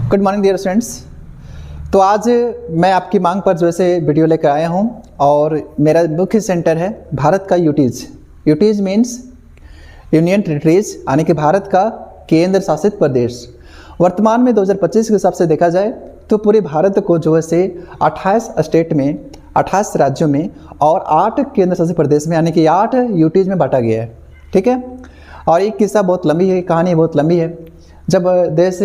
Good morning dear students. तो आज मैं आपकी मांग पर जो है वीडियो लेकर आया हूं और मेरा मुख्य सेंटर है भारत का UTs. UTs means union territories, यानी कि भारत का केंद्र शासित प्रदेश। वर्तमान में 2025 के हिसाब से देखा जाए तो पूरे भारत को जो है 28 स्टेट में, 28 राज्यों में और 8 केंद्र शासित प्रदेश में, यानी कि 8 यूटीज में बांटा गया है। ठीक है। और एक किस्सा बहुत लंबी है, कहानी बहुत लंबी है। जब देश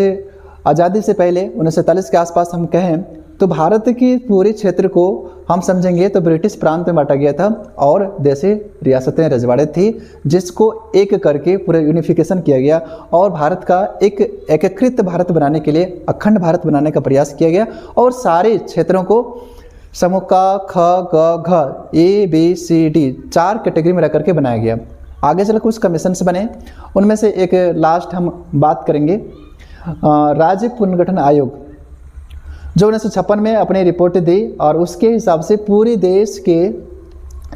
आज़ादी से पहले 1947 के आसपास हम कहें तो भारत की पूरे क्षेत्र को हम समझेंगे तो ब्रिटिश प्रांत में बांटा गया था और देशी रियासतें रजवाड़े थी, जिसको एक करके पूरा यूनिफिकेशन किया गया और भारत का एक एकीकृत भारत बनाने के लिए, अखंड भारत बनाने का प्रयास किया गया और सारे क्षेत्रों को समूह का ख ग घ ABCD 4 कैटेगरी में रख करके बनाया गया। आगे चल कुछ कमीशंस बने, उनमें से एक लास्ट हम बात करेंगे राज्य पुनर्गठन आयोग, जो 1956 में अपनी रिपोर्ट दी और उसके हिसाब से पूरे देश के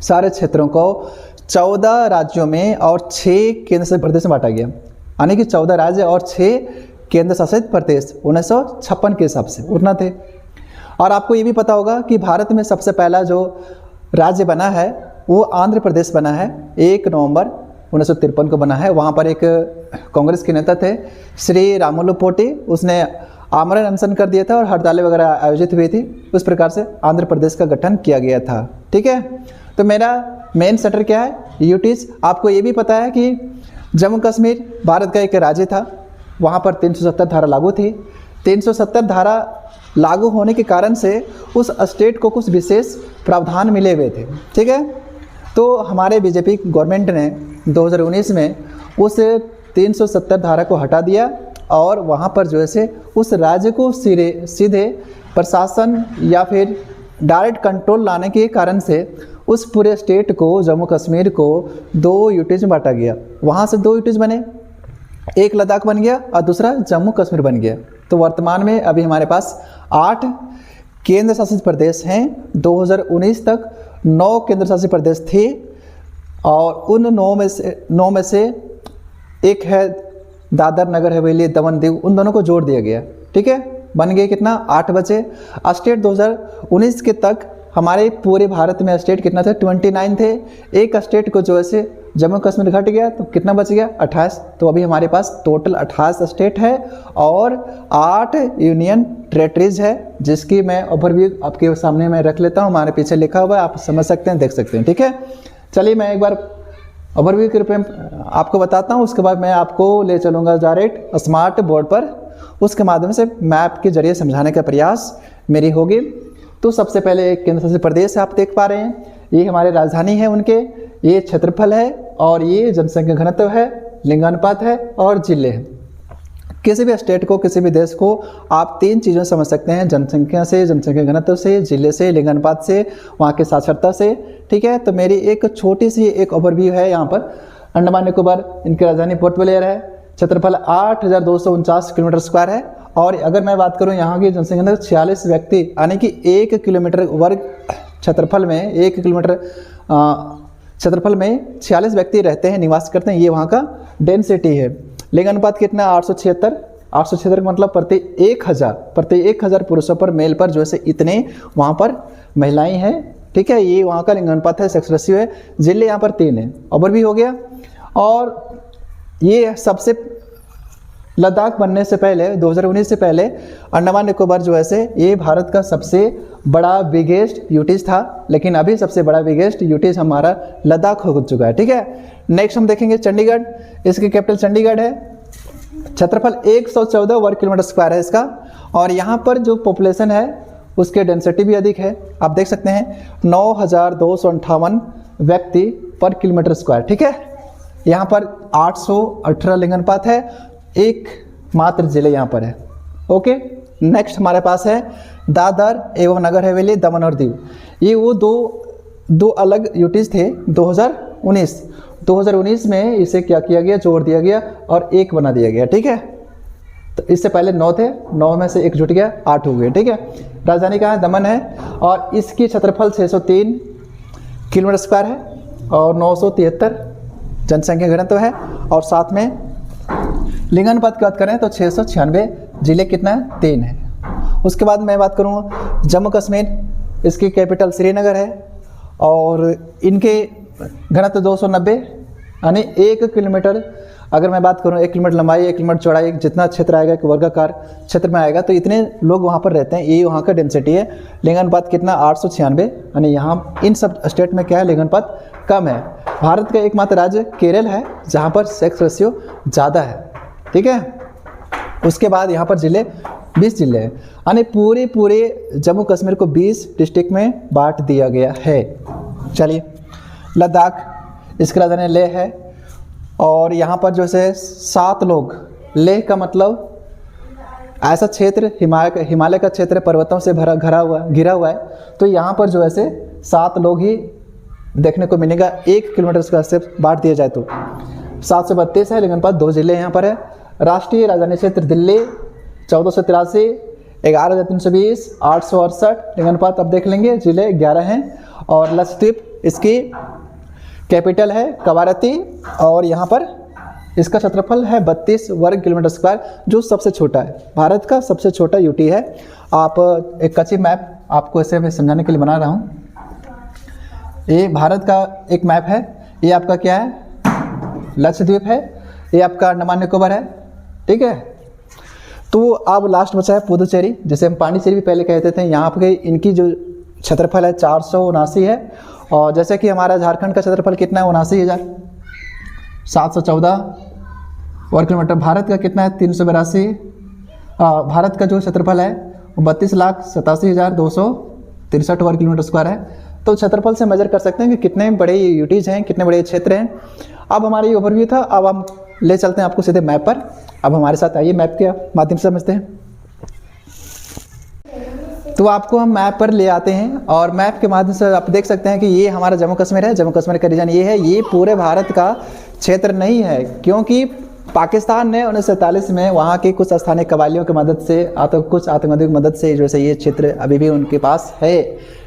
सारे क्षेत्रों को 14 राज्यों में और 6 केंद्र शासित प्रदेश में बांटा गया, यानी कि 14 राज्य और 6 केंद्र शासित प्रदेश 1956 के हिसाब से उतना थे। और आपको ये भी पता होगा कि भारत में सबसे पहला जो राज्य बना है वो आंध्र प्रदेश बना है, 1 नवंबर 1953 को बना है। वहाँ पर एक कांग्रेस के नेता थे श्री रामुलु पोटी, उसने आमरण अनशन कर दिया था और हड़तालें वगैरह आयोजित हुई थी। उस प्रकार से आंध्र प्रदेश का गठन किया गया था। ठीक है। तो मेरा मेन सेक्टर क्या है? यूटीज। आपको ये भी पता है कि जम्मू कश्मीर भारत का एक राज्य था, वहाँ पर 370 धारा लागू थी। 370 धारा लागू होने के कारण से उस स्टेट को कुछ विशेष प्रावधान मिले हुए थे। ठीक है। तो हमारे बीजेपी गवर्नमेंट ने 2019 में उस 370 धारा को हटा दिया और वहाँ पर जो है उस राज्य को सीधे प्रशासन या फिर डायरेक्ट कंट्रोल लाने के कारण से उस पूरे स्टेट को, जम्मू कश्मीर को 2 यूटीज में बांटा गया। वहाँ से 2 यूटीज बने, एक लद्दाख बन गया और दूसरा जम्मू कश्मीर बन गया। तो वर्तमान में अभी हमारे पास 8 केंद्र शासित प्रदेश हैं। 2019 तक 9 केंद्र शासित प्रदेश थे और उन 9 में से एक है दादर नगर हवेली दमन दीव, उन दोनों को जोड़ दिया गया। ठीक है। बन गए कितना? 8 बचे। स्टेट 2019 के तक हमारे पूरे भारत में स्टेट कितना थे? 29 थे। एक स्टेट को जो है जम्मू कश्मीर घट गया तो कितना बच गया? 28। तो अभी हमारे पास टोटल 28 स्टेट है और 8 यूनियन टेरिटरीज है, जिसकी मैं ओवरव्यू आपके सामने मैं रख लेता हूँ। हमारे पीछे लिखा हुआ है, आप समझ सकते हैं, देख सकते हैं। ठीक है। चलिए मैं एक बार ओवरव्यू के रूप में आपको बताता हूँ, उसके बाद मैं आपको ले चलूँगा डायरेक्ट स्मार्ट बोर्ड पर, उसके माध्यम से मैप के जरिए समझाने का प्रयास मेरी होगी। तो सबसे पहले एक केंद्र शासित प्रदेश आप देख पा रहे हैं, ये हमारे राजधानी है उनके, ये क्षेत्रफल है और ये जनसंख्या घनत्व है, लिंगानुपात है और जिले हैं। किसी भी स्टेट को, किसी भी देश को आप 3 चीज़ों समझ सकते हैं, जनसंख्या से, जनसंख्या घनत्व से, जिले से, लिंगानुपात से, वहाँ के साक्षरता से। ठीक है। तो मेरी एक छोटी सी एक ओवरव्यू है यहाँ पर। अंडमान निकोबार, इनकी राजधानी पोर्ट ब्लेयर है, क्षेत्रफल 8249 किलोमीटर स्क्वायर है और अगर मैं बात करूँ यहाँ की जनसंख्या 46 व्यक्ति, यानी कि 1 किलोमीटर वर्ग क्षेत्रफल में, 1 किलोमीटर क्षेत्रफल में 46 व्यक्ति रहते हैं, निवास करते हैं। ये वहाँ का डेंसिटी है। लिंगानुपात कितना? 876। 876 का मतलब प्रति 1000 पुरुषों पर, मेल पर जो है इतने वहाँ पर महिलाएं हैं। ठीक है। ये वहाँ का लिंगानुपात है, सेक्स रेशियो है। जिले यहाँ पर 3 है। ओवरव्यू हो गया। और ये सबसे लद्दाख बनने से पहले, 2019 से पहले अंडमान निकोबार जो है ये भारत का सबसे बड़ा बिगेस्ट यूटीज था, लेकिन अभी सबसे बड़ा बिगेस्ट यूटीज हमारा लद्दाख हो चुका है। ठीक है। नेक्स्ट हम देखेंगे चंडीगढ़, इसकी कैपिटल चंडीगढ़ है। क्षेत्रफल 114 वर्ग किलोमीटर स्क्वायर है इसका और यहाँ पर जो पॉपुलेशन है उसके डेंसिटी भी अधिक है। आप देख सकते हैं 9258 व्यक्ति पर किलोमीटर स्क्वायर। ठीक है। यहाँ पर 818 लिंगानुपात है, एक मात्र जिले यहाँ पर है। ओके। नेक्स्ट हमारे पास है दादर एवं नगर हवेली दमन और दीव। ये वो दो अलग यूटीज थे। 2019 में इसे क्या किया गया? जोड़ दिया गया और एक बना दिया गया। ठीक है। तो इससे पहले 9 थे, 9 में से एक जुट गया, 8 हो गए। ठीक है। राजधानी कहाँ है? दमन है और इसकी क्षेत्रफल 603 किलोमीटर स्क्वायर है और 973 जनसंख्या घनत्व है और साथ में लिंग अनुपात की बात करें तो 696 जिले कितना है 3 है। उसके बाद मैं बात करूँ जम्मू कश्मीर, इसकी कैपिटल श्रीनगर है और इनके घनत्व 290 यानी 1 किलोमीटर, अगर मैं बात करूँ 1 किलोमीटर लंबाई 1 किलोमीटर चौड़ाई, जितना क्षेत्र आएगा कि वर्गाकार क्षेत्र में आएगा तो इतने लोग वहाँ पर रहते हैं, ये वहाँ का डेंसिटी है। लिंगानुपात कितना 896 यानी यहाँ इन सब स्टेट में क्या है लिंगानुपात कम है। भारत का एकमात्र राज्य केरल है जहाँ पर सेक्स रेशियो ज़्यादा है, ठीक है। उसके बाद यहाँ पर जिले 20 जिले हैं यानी पूरे जम्मू कश्मीर को 20 डिस्ट्रिक्ट में बांट दिया गया है। चलिए लद्दाख, इसकी राजधानी लेह है और यहाँ पर जो है 7 लोग, लेह का मतलब ऐसा क्षेत्र हिमालय का क्षेत्र पर्वतों से घिरा हुआ है, तो यहाँ पर जो है 7 लोग ही देखने को मिलेगा 1 किलोमीटर स्क्वायर से बांट दिया जाए तो। 732 है, लेकिन पास 2 जिले यहाँ पर है। राष्ट्रीय राजधानी क्षेत्र दिल्ली 1483, 11,320, 868, लिंगानुपात अब देख लेंगे, जिले 11 हैं। और लक्षद्वीप इसकी कैपिटल है कवारत्ती और यहाँ पर इसका क्षेत्रफल है 32 वर्ग किलोमीटर स्क्वायर, जो सबसे छोटा है, भारत का सबसे छोटा यूटी है। आप एक कच्ची मैप आपको ऐसे मैं समझाने के लिए बना रहा हूँ। ये भारत का एक मैप है, ये आपका क्या है लक्षद्वीप है, ये आपका अंडमान निकोबार है, ठीक है। तो अब लास्ट बचा है पुदुचेरी, जिसे हम पांडिचेरी भी पहले कहते थे। यहाँ पे इनकी जो क्षेत्रफल है 479 है और जैसे कि हमारा झारखंड का क्षेत्रफल कितना है 79,714 वर्ग किलोमीटर। भारत का कितना है 382, भारत का जो क्षेत्रफल है वो 32,87,263 वर्ग किलोमीटर स्क्वायर है। तो क्षेत्रफल से मेजर कर सकते हैं कि कितने बड़े यूटीज हैं, कितने बड़े क्षेत्र हैं। अब हमारा ये ओवरव्यू था, अब हम ले चलते हैं आपको सीधे मैप पर। अब हमारे साथ आइए, मैप के माध्यम से समझते हैं। तो आपको हम मैप पर ले आते हैं और मैप के माध्यम से आप देख सकते हैं कि ये हमारा जम्मू कश्मीर है, जम्मू कश्मीर का रीजन ये है। ये पूरे भारत का क्षेत्र नहीं है, क्योंकि पाकिस्तान ने 1947 में वहाँ के कुछ स्थानीय कबालियों की मदद से, कुछ आतंकवादियों की मदद से जो है ये क्षेत्र अभी भी उनके पास है,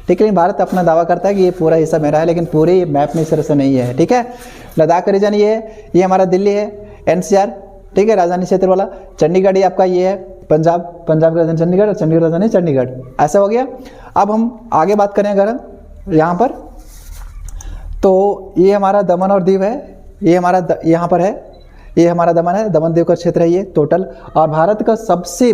ठीक है। लेकिन भारत अपना दावा करता है कि ये पूरा हिस्सा मेरा है, लेकिन पूरे मैप में इस तरह से नहीं है, ठीक है। लद्दाख का रीजन ये है, ये हमारा दिल्ली है, एनसीआर, ठीक है, राजधानी क्षेत्र वाला। चंडीगढ़ ये आपका ये है पंजाब की राजधानी चंडीगढ़ और चंडीगढ़ राजधानी चंडीगढ़, ऐसा हो गया। अब हम आगे बात करें अगर हम यहाँ पर, तो ये हमारा दमन और दीव है, ये हमारा यहाँ पर है, ये हमारा दमन है, दमन दीव का क्षेत्र है ये टोटल। और भारत का सबसे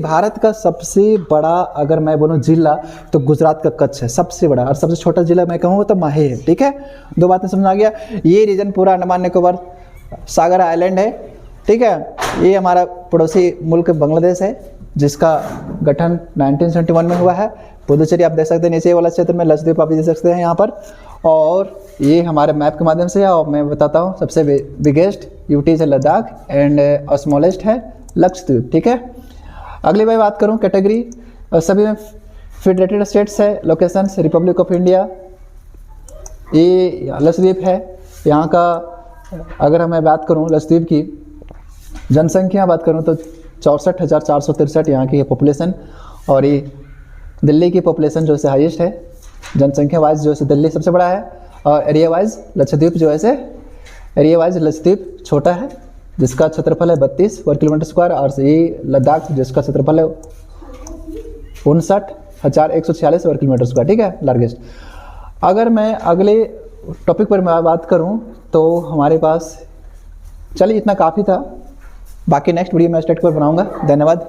बड़ा अगर मैं बोलूँ जिला तो गुजरात का कच्छ है सबसे बड़ा, और सबसे छोटा जिला मैं कहूँ तो माहे है, ठीक है। 2 बातें समझ आ गया। ये रीजन पूरा अंडमान निकोबार सागर आइलैंड है, ठीक है। ये हमारा पड़ोसी मुल्क बांग्लादेश है, जिसका गठन 1971 में हुआ है। पुदुचेरी आप देख सकते हैं नीचे वाला क्षेत्र में, लक्षद्वीप आप देख सकते हैं यहाँ पर। और ये हमारे मैप के माध्यम से है, और मैं बताता हूँ सबसे बिगेस्ट यूटी है लद्दाख एंड स्मॉलेस्ट है लक्षद्वीप, ठीक है। अगली बार बात करूँ कैटेगरी, सभी में फेडरेटेड स्टेट्स है, लोकेशंस रिपब्लिक ऑफ इंडिया, ये लक्षद्वीप है। यहाँ का अगर मैं बात करूँ लक्षद्वीप की जनसंख्या बात करूँ तो 64,463 यहाँ की पॉपुलेशन, और ये दिल्ली की पॉपुलेशन जो है हाईएस्ट है जनसंख्या वाइज, जो है दिल्ली सबसे बड़ा है। और एरिया वाइज लक्षद्वीप जो है एरिया वाइज लक्षद्वीप छोटा है, जिसका क्षेत्रफल है 32 वर्ग किलोमीटर स्क्वायर। और ये लद्दाख जिसका क्षेत्रफल है 59,146 वर्ग किलोमीटर स्क्वायर, ठीक है, लार्जेस्ट। अगर मैं अगले टॉपिक पर मैं बात करूं तो हमारे पास, चलिए इतना काफ़ी था, बाकी नेक्स्ट वीडियो में स्टेट पर बनाऊंगा। धन्यवाद।